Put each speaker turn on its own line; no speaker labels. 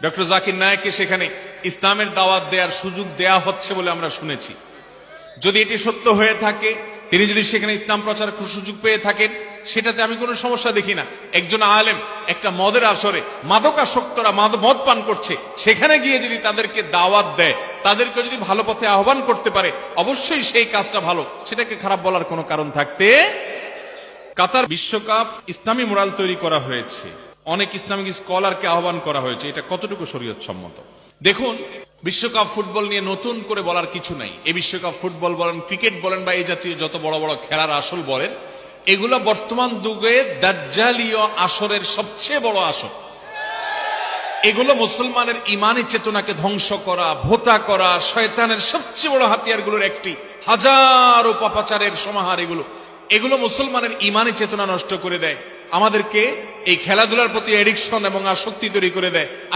Doctor Zakir নায়েককে সেখানে ইসলামের দাওয়াত দেওয়ার সুযোগ দেয়া হচ্ছে বলে আমরা শুনেছি। যদি এটি সত্য হয়ে থাকে, তিনি যদি সেখানে ইসলাম প্রচার সুযোগ পেয়ে থাকেন, সেটাতে আমি কোনো সমস্যা দেখি না। একজন আলেম একটা মদের আসরে মাদকাসক্তরা মদ পান করছে, সেখানে গিয়ে যদি তাদেরকে দাওয়াত দেয়, তাদেরকে যদি ভালো পথে আহ্বান করতে পারে, অবশ্যই সেই কাজটা ভালো, সেটাকে খারাপ বলার কোনো কারণ থাকতে। কাতার বিশ্বকাপ ইসলামী মোরাল তৈরি করা হয়েছে, অনেক ইসলামিক স্কলারকে আহ্বান করা হয়েছে, এটা কতটুকু শরীয়ত সম্মত? দেখুন, বিশ্বকাপ ফুটবল নিয়ে নতুন করে বলার কিছু নাই। এই বিশ্বকাপ ফুটবল বলেন, ক্রিকেট বলেন, বা এই জাতীয় যত বড় বড় খেলার আসল বলেন, এগুলো বর্তমান যুগে দাজ্জালীয় আসরের সবচেয়ে বড় আসর। এগুলো মুসলমানের ইমানি চেতনাকে ধ্বংস করা, ভোতা করা, শয়তানের সবচেয়ে বড় হাতিয়ারগুলোর একটি, হাজারো পাপাচারের সমাহার। এগুলো মুসলমানের ইমানি চেতনা নষ্ট করে দেয়, আমাদেরকে এই খেলাধুলার প্রতি এডিকশন এবং আসক্তি তৈরি করে দেয়।